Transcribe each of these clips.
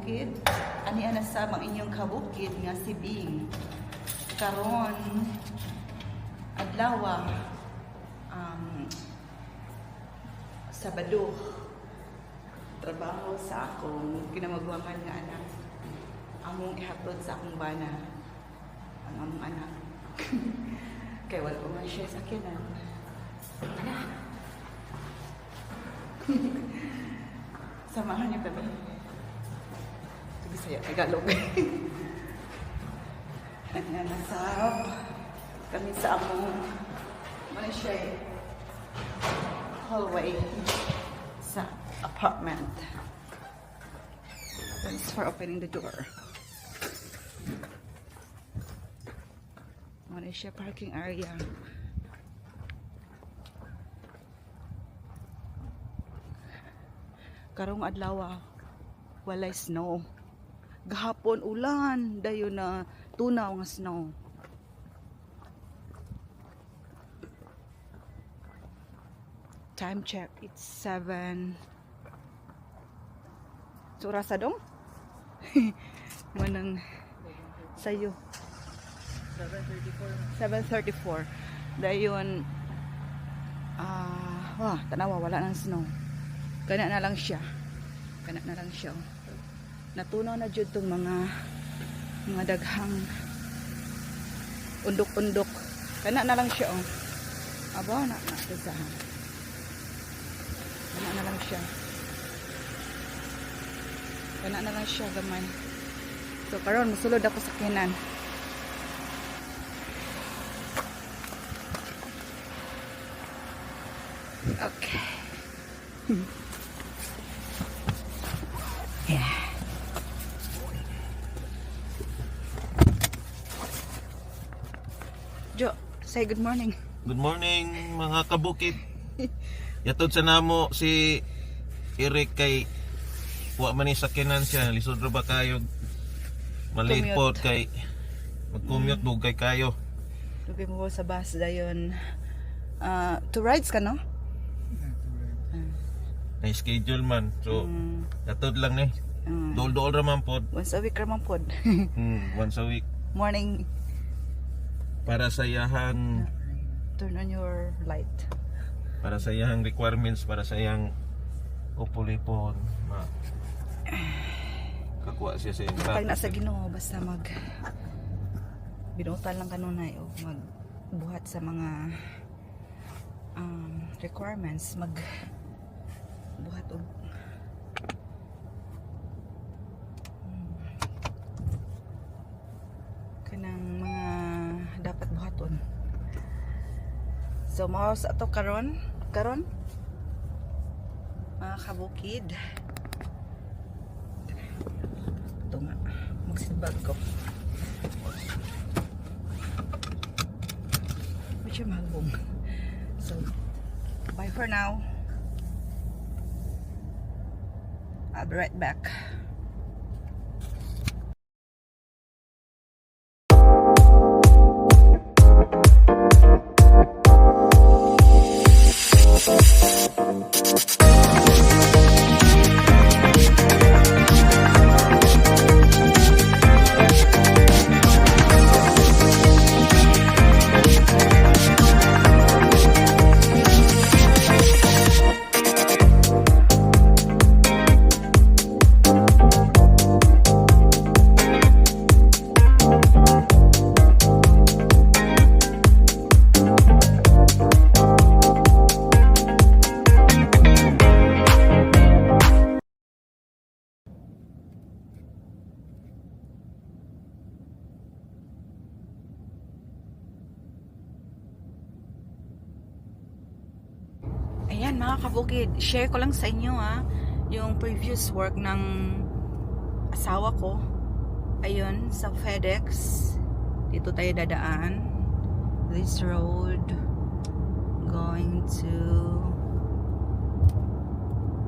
kabukid. Ani ana sa mga inyong kabukid nga si Bing. Karon adlaw Sabado. Trabaho sa akong kinamagwangan nga anak. Among ihatod sa akong bana. Ang among anak. Kaya wala ko man siya sa kinan. Anak! Samahan niyo kami. Ito Bisaya, Tagalog. Nasarap kami sa among Malaysia hallway sa apartment. Thanks for opening the door. Malaysia parking area. Karong adlaw walay snow. Gahapon ulan, dayon na tunaw nga snow. Time check, it's 7. Sura sa dong? Manang sayo. 7:34. Dayon tanawa wala nang snow. Kana na lang siya. Natunaw na jud tong mga daghang undok-undok. Kana na lang siya Aba na tasahan. Kana na lang siya gamay. So karon mosulod ako sa kinan. Okay. Yeah. Jo, say good morning. Good morning mga kabukid. Yatod sa namo si Eric kay wa man ni sakinan siya, lisod ra ba kayo? Malipot kay mag-commute dugay kayo. Dugay mo sa bus dayon. Two rides ka no? Na schedule man. So yatod lang ni. Dol-dol ra man pod. Once a week ra man pod. Once a week Morning. para sa iyahang Turn on your light. para sa iyahang requirements, para sa iyang upulipon. Kakuha siya sa Pag nasa Ginoo basta binutan lang kanunay o magbuhat sa mga requirements, magbuhat og kanang mga dapat buhaton. So mao sa ato karon mga kabukid. Ito nga, magsibag ko. Medyo magbong. So, bye for now. I'll be right back. Ayan mga kabukid, share ko lang sa inyo yung previous work ng asawa ko. Ayun, sa FedEx. Dito tayo dadaan. This road going to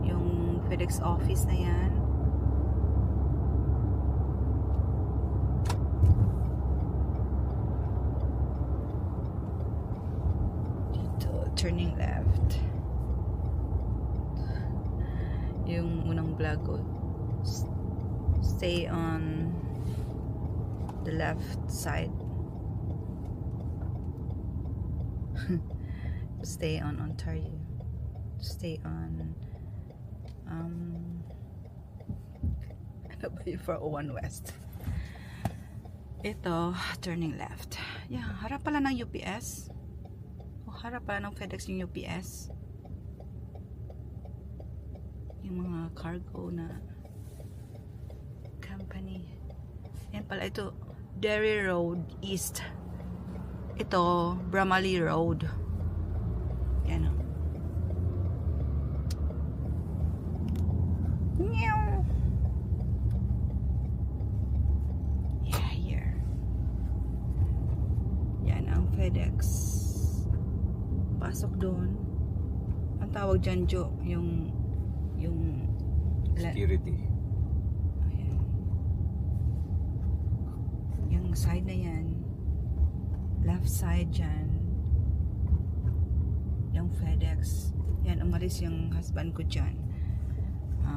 yung FedEx office na yan. Dito, turning left. Yung unang vlog ko Stay on the left side. Stay on Ontario. Stay on ano ba yung 401 West? Ito, turning left. Yeah, harap pala ng UPS. Harap pala ng FedEx yung UPS. Yung mga cargo na company. Yan pala ito, Derry Road East. Ito, Bramley Road. Yan o. Meow. Yeah, here. Yan ang FedEx. Pasok doon. Ang tawag dyan, Jo, yung Security. ayan. Yung side na yan, left side dyan, yung FedEx. Yan, umalis yung husband ko dyan.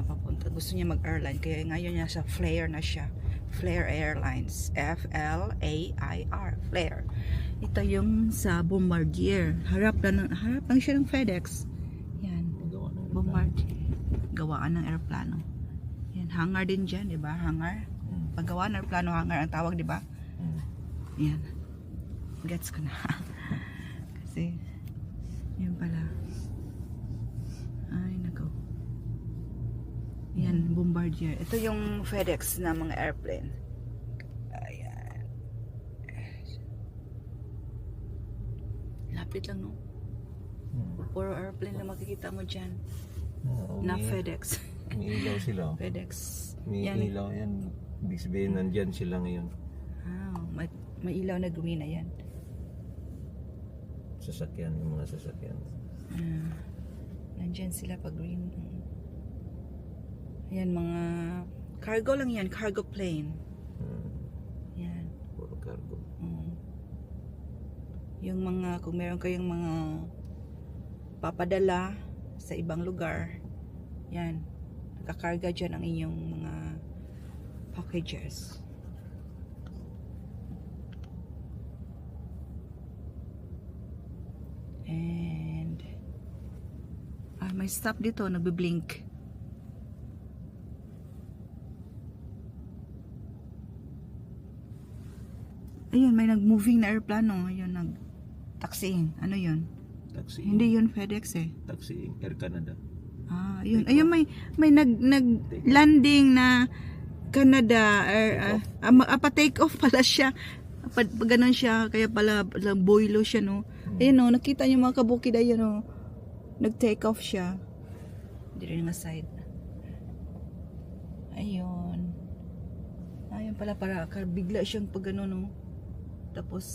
Papunta. Gusto niya mag-airline. Kaya ngayon niya sa Flair na siya. Flair Airlines. F-L-A-I-R. Flair. Ito yung sa Bombardier. Harap lang siya ng FedEx. Yan. Bombardier. Gawaan ng aeroplano. Yan. Hangar din dyan, di ba? Hangar. Paggawa ng aeroplano, hangar ang tawag, di ba? Yan. Gets ko na. Kasi, yan pala. Ay, nako. Yan, Bombardier. Ito yung FedEx na mga airplane. Ayan. Lapit lang, no? Puro airplane na makikita mo dyan. Na FedEx. May ilaw sila. FedEx. May Yan. ilaw yan. Ibig sabihin, nandyan sila ngayon. May ilaw na green na yan. Sasakyan, yung mga sasakyan. Nandyan sila pag green. Ayan, mga cargo lang yan. Cargo plane. Yan. Puro cargo. Yung mga, kung meron kayong mga papadala sa ibang lugar, yan, nakakarga dyan ang inyong mga packages. And may stop dito, nagbe-blink. Ayun, may nag-moving na aeroplano. Ayun, nag-taxiing. Ano yun? Taxi. Hindi yun FedEx eh. Taxi, Air Canada. Yun. Ayun, may nag-landing na Canada. Pa-take off pala siya. Ganun siya. Kaya pala boilo siya, no? Ayun, no? Nakita niyo mga kabukid. Ayun, no? Nag-take off siya. Hindi rin nga side. Ayun. Ayun pala para bigla siyang pag ano, no? Tapos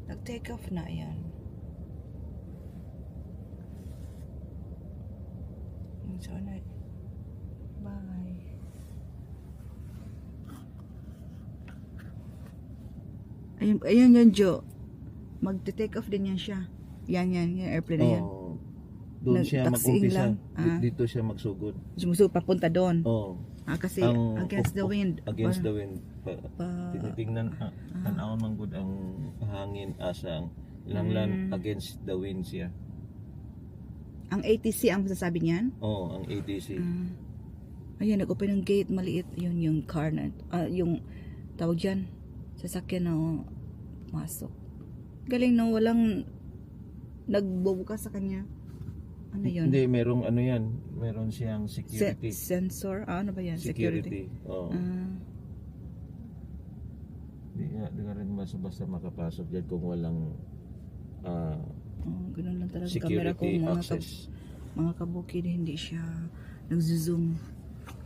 nag-take off na. Ayan. So, bye. Ayun yun, Jo. Mag-take off din yan siya. Yan, yung airplane na yan. Doon siya Nag-taxiing mag-umpisa. lang. Dito siya magsugod. Sumusunod papunta doon. Kasi against the wind. Against the wind. Tinitingnan, tanawon man good ang hangin asang lang against the wind siya. Ang ATC ang masasabi niyan? Ang ATC. Ayan, nag-open ng gate, maliit. Yun yung car na, yung tawag dyan, sasakyan na masok. Galing, no? Walang nagbubukas sa kanya. Ano yun? Hindi, merong ano yan. Meron siyang security. Sensor? Ano ba yan? Security. Di nga rin basta makapasok dyan kung walang ganun lang talaga camera ko. security access. Mga kabukid, hindi siya nag-zoom.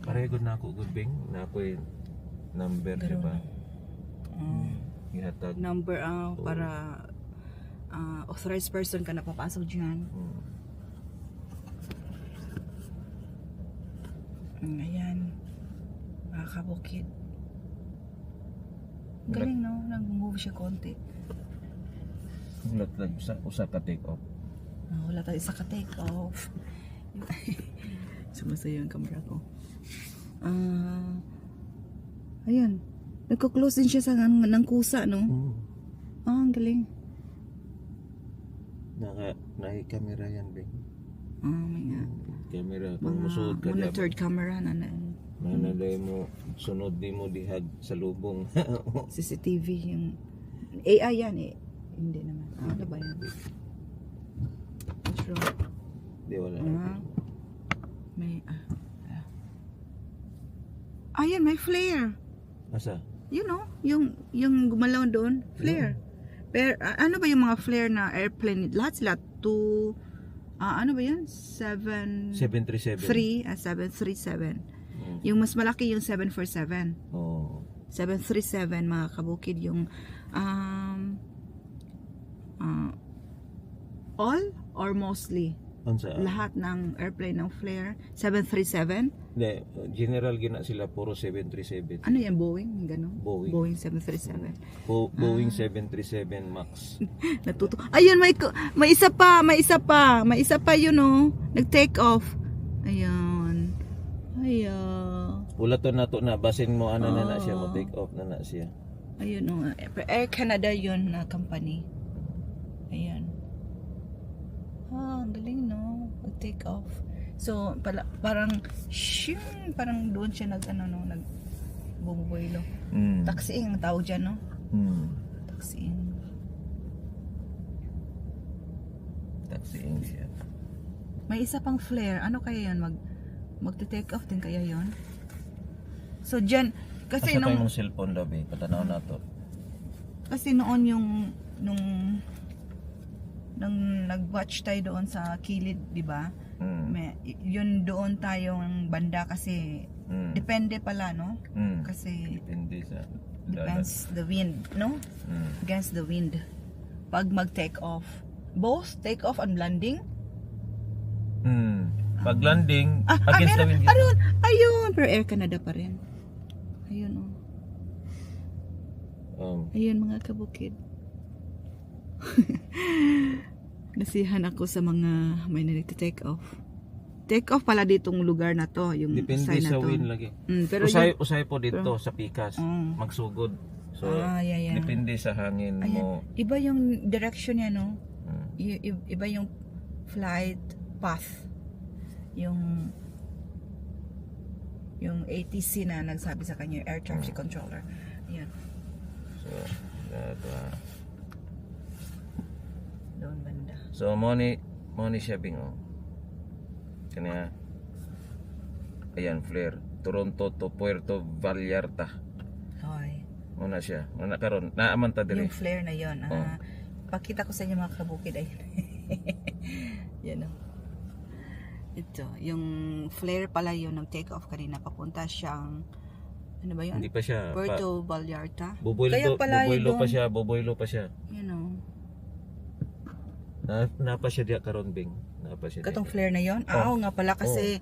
Pareho na ako, good bing. Na ako yung number, di ba? Ihatag. Number para authorized person ka na papasok dyan. Ayan. Mga kabukid. Galing, no? Nag-move siya konti. Ulat lang, usa ka take off. Wala tayo isa ka take off. Sumasayo yung camera ko. Ayan. Nagko-close din siya sa ng kusa, no? Ah, ang galing. Naka-camera yan, Bing. Oh my God. Camera, kung musuod ka dyan. Monitored camera na Nanaday mo, sunod di mo dihag sa lubong. CCTV yung AI yan eh. Hindi naman. Ano ba yan? What's wrong? Di wala. May Ayan, may flare. Asa? You know, yung gumalaw doon, flare. Pero ano ba yung mga flare na airplane? Lahat sila ano ba yan? 737. 737. Yung mas malaki yung 747. Oh. 737 mga kabukid yung all or mostly Unsa? lahat ng airplane ng flare 737. Hindi, general gina sila puro 737. Ano yan, Boeing? Gano'n? Boeing. 737. Boeing 737 Max. Natuto. Ayun, may isa pa yun, oh. Nag-take off. Ayun. Wala to na basin mo ana na siya mo take off na siya. Ayun, oh. Air Canada yun na company. Ayan. Ang galing, no? Mag-take off. So, parang doon siya bumubuelo. Taxiing ang tawag dyan, no? Taxiing siya. May isa pang flare. Ano kaya yan? Magte-take off din kaya yon? So, dyan, kasi Asa tayo mong cellphone daw, be? Patanaw na to. Kasi noon nung nag-watch tayo doon sa kilid, di ba? Yun doon tayong banda kasi depende pala, no? Kasi depende sa depends the wind, no? Against the wind. Pag mag-take off, both take off and landing. Pag landing against the wind. Ayun, pero Air Canada pa rin. Ayun, ayun mga kabukid. Nasihan ako sa mga may nag-take off. Take off pala ditong lugar na to, yung depende sign na sa to. wind lagi. Pero usay po dito sa Pikas, magsugod. So yeah. depende sa hangin mo. Iba yung direction niya, no? Iba yung flight path. Yung ATC na nagsabi sa kanya, air traffic controller. Ayan. So, doon banda. So, money siya bingo. Kanya, ayan, flare. Toronto to Puerto Vallarta. Hoy. Muna siya. Muna karon, naaman ta diri. Yung flare na yon. Pakita ko sa inyo mga kabukid. Ayun. Yan o. Ito, yung flare pala yun ng take off kanina. Papunta siyang, ano ba yun? Hindi pa siya. Puerto Vallarta. Boboilo pa siya. You know. Napa siya diya karon, Bing. Napa siya. Katong flare na yon? Oo nga pala kasi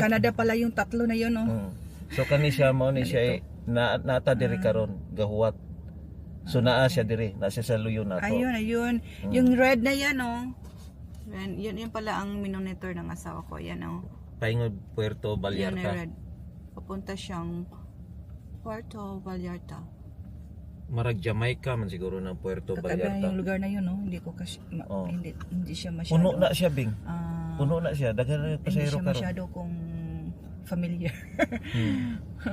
Canada pala yung tatlo na yun, no? So kani siya mo ni siya nata diri karon gahuwat. So naa siya diri, na siya sa luyo nato. Ayun. Yung red na yan, oh. Yun pala ang minonitor ng asawa ko. Yan, oh. Paingod Puerto Vallarta. Yan red. Papunta siyang Puerto Vallarta. Marag Jamaica man siguro ng Puerto Vallarta. Vallarta. Yung lugar na yun, no? Hindi ko kasi hindi siya masyado. Puno na siya, Bing. Puno na siya. Dagan na pasahero karon. Hindi siya masyado kung familiar.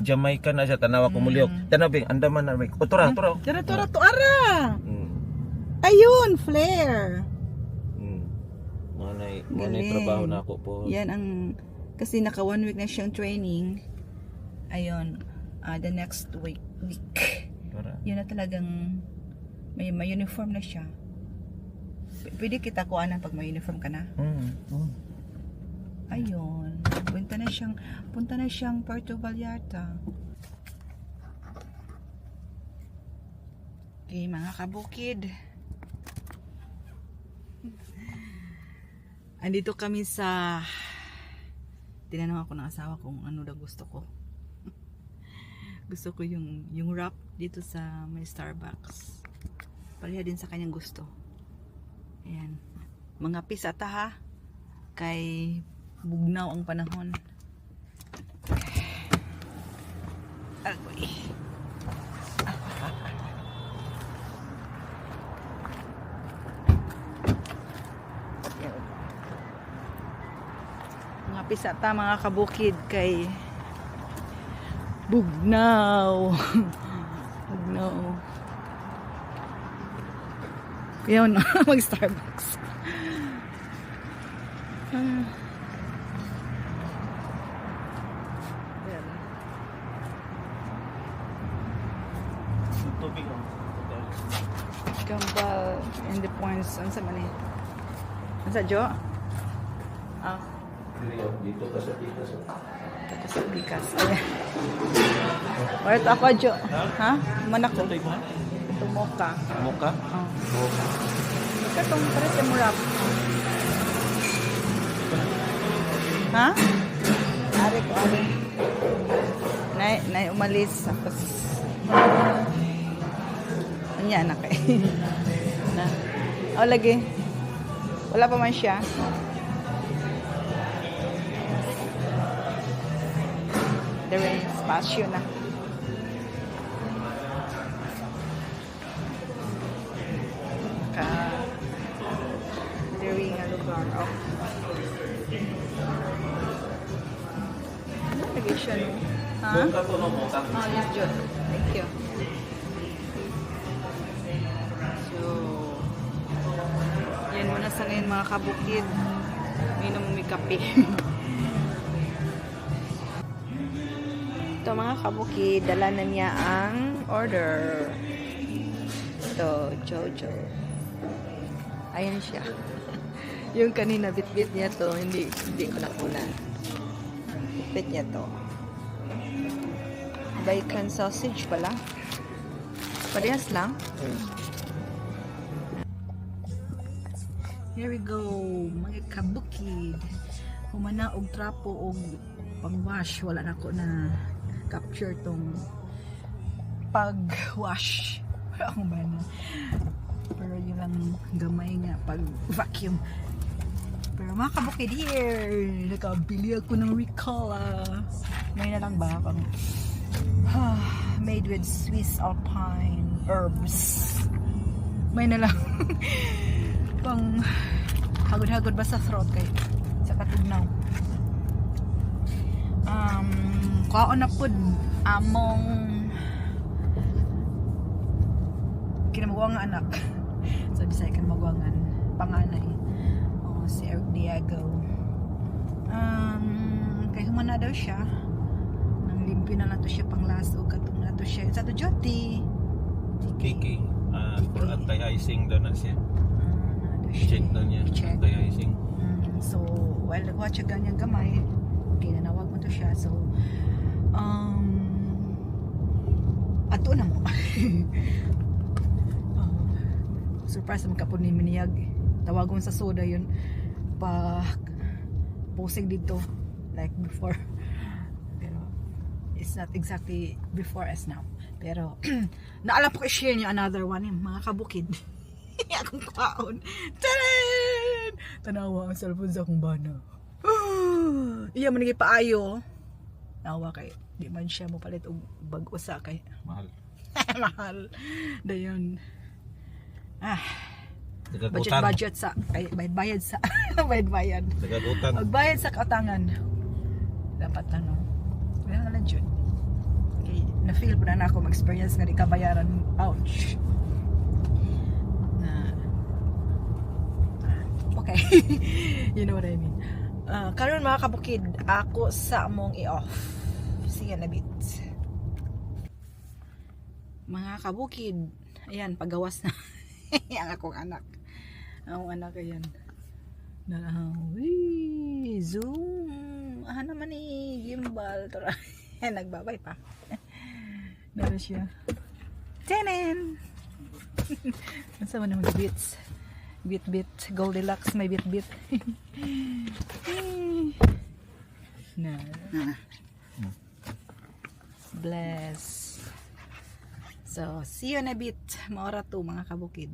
Jamaica na siya, tanawa kumuliog. Tanaw, Bing, Andaman na may. Tura. Ayun, flare. Manay trabaho na ako po. Yan ang, kasi naka 1 week na siyang training. Ayun, the next week. Yun na talagang may uniform na siya. Pwede kita kuhanan pag may uniform ka na. Ayun, punta na siyang Puerto Vallarta. Okay, mga kabukid. Andito kami sa, tinanong ako ng asawa kung ano daw gusto ko. Gusto ko yung wrap dito sa may Starbucks. Pareha din sa kanyang gusto. Ayan. Mga pisata ha. Kay bugnaw ang panahon. Agoy. Mga pisata, mga kabukid kay Bugnaw. Bugnaw. Yun, mag-Starbucks. Yan. Tubig oh. Gambal and the points. Ano sa mani? Ano sa Jo? Ah. Dito ka sa pitas. Tapos sa bikas. Ayan. Wala ako, Jo. Ha? Manak ko. Tumoka. Muka? Oh. Muka. Katong para sa murap. Ha? Ari ko, ari. Nay umalis. Tapos anya anak eh. Na. Oh, lagi. Wala pa man siya. There is spasyo na. Ka diri nga lugar. Oh. Ano lagi siya no? Ha? Muka to no, muka. Oh, yes, Jud. Thank you. So, yan muna sa ngayon mga kabukid. Minom mo may kape. Ito mga kabukid, dala na niya ang order. Ito, Jojo. Ayan siya. Yung kanina bit-bit niya to, hindi ko nakunan. Bit niya to. Bacon sausage pala. Parehas lang. Here we go, mga kabukid. Humana og trapo og pang-wash. Wala na ko na capture tong pag-wash. Wala akong bana. Pero yun lang gamay nga pag-vacuum. Pero mga kabukid here, nakabili ako ng Ricola. May na lang ba? Made with Swiss Alpine herbs. May na lang. Pang hagod-hagod ba sa throat kay sa katugnaw. Kuhaon na po among kinamagwang anak. So bisay kan magwangan panganay. Oh, si Eric Diego. Kay humana daw siya. Limpyo na nato siya pang laso katong nato siya sa to Joti Kiki. For anti-icing daw na siya. nato siya Check na niya. i-check. Anti-icing. So while nag-watch siya ganyang gamay, ginanawag mo to siya. So ato na mo. Surprise naman kapon ni Miniyag. Tawagon sa soda yun pa posing dito like before. It's not exactly before as now. Pero, naalam ko i-share niyo another one yung mga kabukid. Akong kwaon. Taran! Tanawa ang cellphone sa akong bana. Iya man naging paayo. Nawa kay, di man siya mo palit og bag-o sa kay. Mahal. Mahal. Dayon. Nagagutang. Budget sa, kay bayad sa, bayad. Nagagutang. Magbayad sa kautangan. Dapat ano. Kaya na lang dyan. Okay, na-feel po na ako mag-experience nga di kabayaran. Ouch. Okay. You know what I mean. Karon mga kabukid, ako sa mong i-off. Sige na bit. Mga kabukid, ayan, pagawas na. Ang akong anak. Ang anak ayan. Zoom. Naman ni gimbal. Nagbabay pa. Meron siya. Tenen! Masa mo naman bits. Bit. Goldilocks may bit. Na. Bless. So, see you na bit. Maora to mga kabukid.